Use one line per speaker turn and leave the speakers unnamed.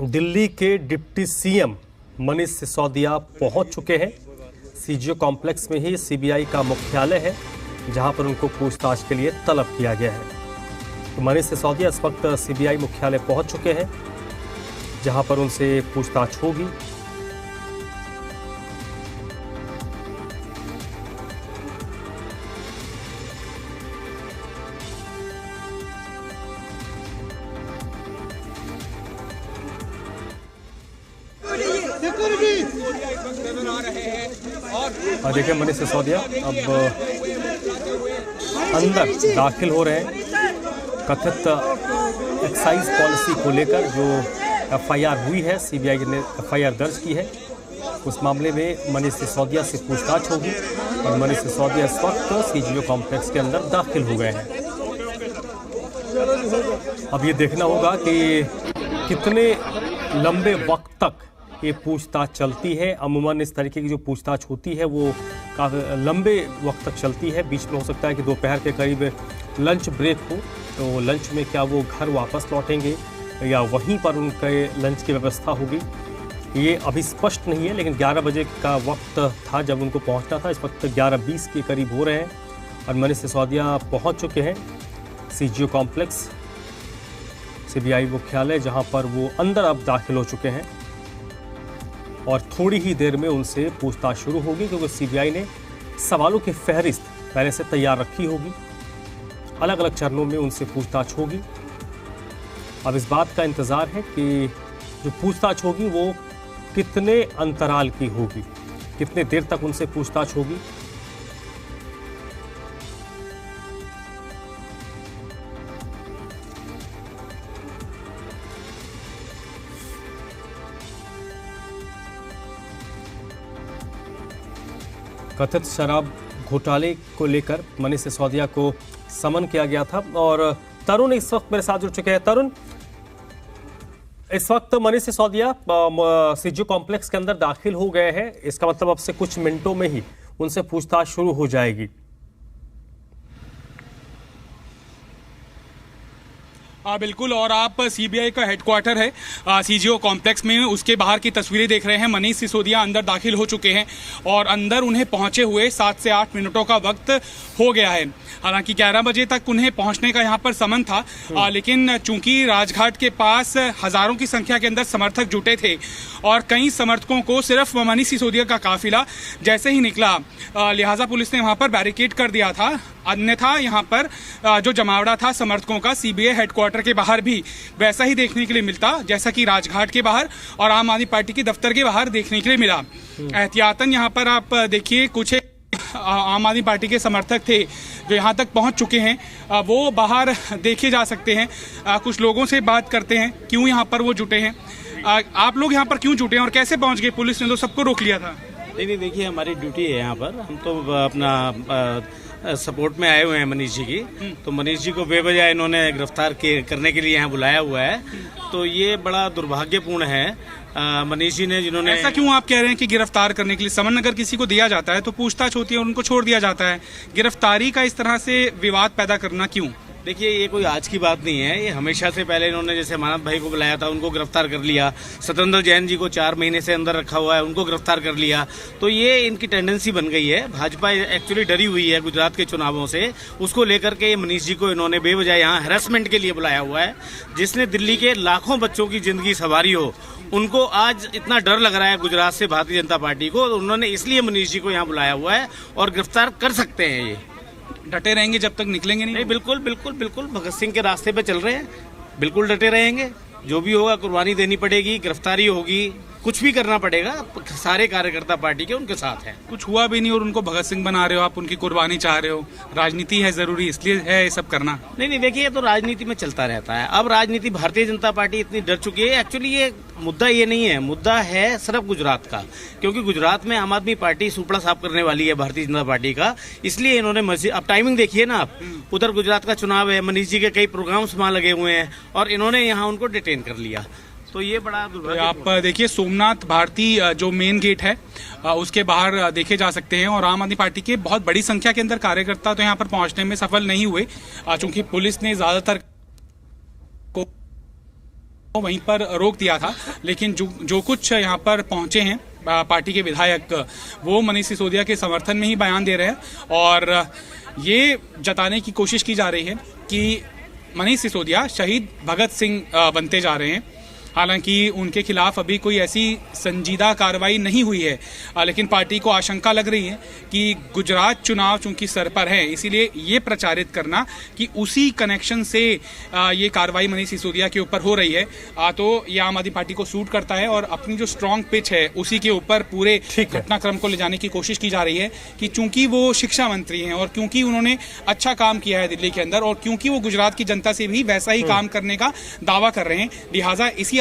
दिल्ली के deputy CM Manish Sisodia पहुंच चुके हैं। सीजीओ कॉम्प्लेक्स में ही सीबीआई का मुख्यालय है, जहां पर उनको पूछताछ के लिए तलब किया गया है। तो मनीष सिसोदिया इस वक्त सीबीआई मुख्यालय पहुंच चुके हैं, जहां पर उनसे पूछताछ होगी। और देखिए मनीष सिसोदिया अब अंदर दाखिल हो रहे हैं। कथित एक्साइज पॉलिसी को लेकर जो एफआईआर हुई है, सीबीआई ने एफआईआर दर्ज की है, उस मामले में मनीष सिसोदिया से पूछताछ होगी। और मनीष सिसोदिया इस वक्त सीजीओ कॉम्प्लेक्स के अंदर दाखिल हो गए हैं। अब ये देखना होगा कि कितने लंबे वक्त तक ये पूछताछ चलती है। अमूमन इस तरीके की जो पूछताछ होती है वो काफ़ी लंबे वक्त तक चलती है। बीच में हो सकता है कि दोपहर के करीब लंच ब्रेक हो, तो लंच में क्या वो घर वापस लौटेंगे या वहीं पर उनके लंच की व्यवस्था होगी, ये अभी स्पष्ट नहीं है। लेकिन 11 बजे का वक्त था जब उनको पहुंचना था। इस वक्त 11:20 के करीब हो रहे हैं और मनीष सिसोदिया पहुंच चुके हैं सीजीओ कॉम्प्लेक्स, सीबीआई मुख्यालय, जहां पर वो अंदर अब दाखिल हो चुके हैं। और थोड़ी ही देर में उनसे पूछताछ शुरू होगी, क्योंकि सीबीआई ने सवालों की फहरिस्त पहले से तैयार रखी होगी। अलग अलग चरणों में उनसे पूछताछ होगी। अब इस बात का इंतज़ार है कि जो पूछताछ होगी वो कितने अंतराल की होगी, कितने देर तक उनसे पूछताछ होगी। कथित शराब घोटाले को लेकर मनीष सिसोदिया को समन किया गया था। और तरुण इस वक्त मेरे साथ जुड़ चुके हैं। तरुण, इस वक्त मनीष सिसोदिया सीजीओ कॉम्प्लेक्स के अंदर दाखिल हो गए हैं। इसका मतलब अब से कुछ मिनटों में ही उनसे पूछताछ शुरू हो जाएगी।
बिल्कुल, और आप सीबीआई का हेडक्वार्टर है सीजीओ कॉम्प्लेक्स में, उसके बाहर की तस्वीरें देख रहे हैं। मनीष सिसोदिया अंदर दाखिल हो चुके हैं और अंदर उन्हें पहुंचे हुए 7 से 8 मिनटों का वक्त हो गया है। हालांकि 11 बजे तक उन्हें पहुंचने का यहां पर समन था, लेकिन चूंकि राजघाट के पास हजारों की संख्या के अंदर समर्थक जुटे थे और कई समर्थकों को सिर्फ मनीष सिसोदिया का काफिला जैसे ही निकला, लिहाजा पुलिस ने वहां पर बैरिकेड कर दिया था। अन्यथा यहां पर जो जमावड़ा था समर्थकों का सीबीआई हेडक्वार्टर के बाहर भी वैसा ही देखने के लिए मिलता, जैसा कि राजघाट के बाहर और आम आदमी पार्टी के दफ्तर के बाहर देखने के लिए मिला। एहतियातन यहां पर आप देखिए, कुछ आम आदमी पार्टी के समर्थक थे जो यहां तक पहुंच चुके हैं, वो बाहर देखे जा सकते हैं। कुछ लोगों से बात करते हैं क्यों यहां पर वो जुटे हैं। आप लोग यहां पर क्यों जुटे हैं और कैसे पहुंच गए? पुलिस ने तो सबको रोक लिया था।
नहीं, देखिए हमारी ड्यूटी है यहाँ पर। हम तो अपना सपोर्ट में आए हुए हैं मनीष जी की। तो मनीष जी को बेवजह इन्होंने गिरफ्तार करने के लिए यहाँ बुलाया हुआ है, तो ये बड़ा दुर्भाग्यपूर्ण है। मनीष जी ने, जिन्होंने,
ऐसा क्यों आप कह रहे हैं कि गिरफ्तार करने के लिए? समन अगर किसी को दिया जाता है तो पूछताछ होती है और उनको छोड़ दिया जाता है। गिरफ्तारी का इस तरह से विवाद पैदा करना क्यों?
देखिए, ये कोई आज की बात नहीं है। ये हमेशा से पहले इन्होंने, जैसे मानव भाई को बुलाया था, उनको गिरफ्तार कर लिया। सत्येंद्र जैन जी को 4 महीने से अंदर रखा हुआ है, उनको गिरफ्तार कर लिया। तो ये इनकी टेंडेंसी बन गई है। भाजपा एक्चुअली डरी हुई है गुजरात के चुनावों से, उसको लेकर के मनीष जी को इन्होंने बेवजह यहाँ हैरेसमेंट के लिए बुलाया हुआ है। जिसने दिल्ली के लाखों बच्चों की जिंदगी संवारी हो, उनको आज इतना डर लग रहा है गुजरात से भारतीय जनता पार्टी को, उन्होंने इसलिए मनीष जी को यहाँ बुलाया हुआ है और गिरफ्तार कर सकते हैं। ये
डटे रहेंगे जब तक निकलेंगे नहीं?
बिल्कुल बिल्कुल बिल्कुल, भगत सिंह के रास्ते पे चल रहे हैं, बिल्कुल डटे रहेंगे। जो भी होगा कुर्बानी देनी पड़ेगी, गिरफ्तारी होगी, कुछ भी करना पड़ेगा। सारे कार्यकर्ता पार्टी के उनके साथ हैं।
कुछ हुआ भी नहीं और उनको भगत सिंह बना रहे हो आप, उनकी कुर्बानी चाह रहे हो। राजनीति है जरूरी, इसलिए है ये सब करना।
नहीं, देखिए, ये तो राजनीति में चलता रहता है। अब राजनीति, भारतीय जनता पार्टी इतनी डर चुकी है। एक्चुअली ये मुद्दा ये नहीं है, मुद्दा है सिर्फ गुजरात का, क्योंकि गुजरात में आम आदमी पार्टी सुपड़ा साफ करने वाली है भारतीय जनता पार्टी का। इसलिए इन्होंने मस्जिद, अब टाइमिंग देखिए ना आप, उधर गुजरात का चुनाव है, मनीष जी के कई प्रोग्राम्स वहां लगे हुए हैं और इन्होंने यहाँ उनको डिटेन कर लिया। तो ये बड़ा दुर्भाग्य।
आप देखिए, सोमनाथ भारती जो मेन गेट है उसके बाहर देखे जा सकते हैं और आम आदमी पार्टी के बहुत बड़ी संख्या के अंदर कार्यकर्ता तो यहाँ पर पहुंचने में सफल नहीं हुए, चूंकि पुलिस ने ज्यादातर को वहीं पर रोक दिया था, लेकिन जो कुछ यहाँ पर पहुंचे हैं पार्टी के विधायक, वो मनीष सिसोदिया के समर्थन में ही बयान दे रहे हैं और ये जताने की कोशिश की जा रही है कि मनीष सिसोदिया शहीद भगत सिंह बनते जा रहे हैं। हालांकि उनके खिलाफ अभी कोई ऐसी संजीदा कार्रवाई नहीं हुई है, लेकिन पार्टी को आशंका लग रही है कि गुजरात चुनाव चूंकि सर पर है, इसीलिए ये प्रचारित करना कि उसी कनेक्शन से ये कार्रवाई मनीष सिसोदिया के ऊपर हो रही है, तो ये आम आदमी पार्टी को सूट करता है और अपनी जो स्ट्रांग पिच है उसी के ऊपर पूरे घटनाक्रम को ले जाने की कोशिश की जा रही है कि चूंकि वो शिक्षा मंत्री हैं और क्योंकि उन्होंने अच्छा काम किया है दिल्ली के अंदर और क्योंकि वो गुजरात की जनता से भी वैसा ही काम करने का दावा कर रहे हैं, लिहाजा इसी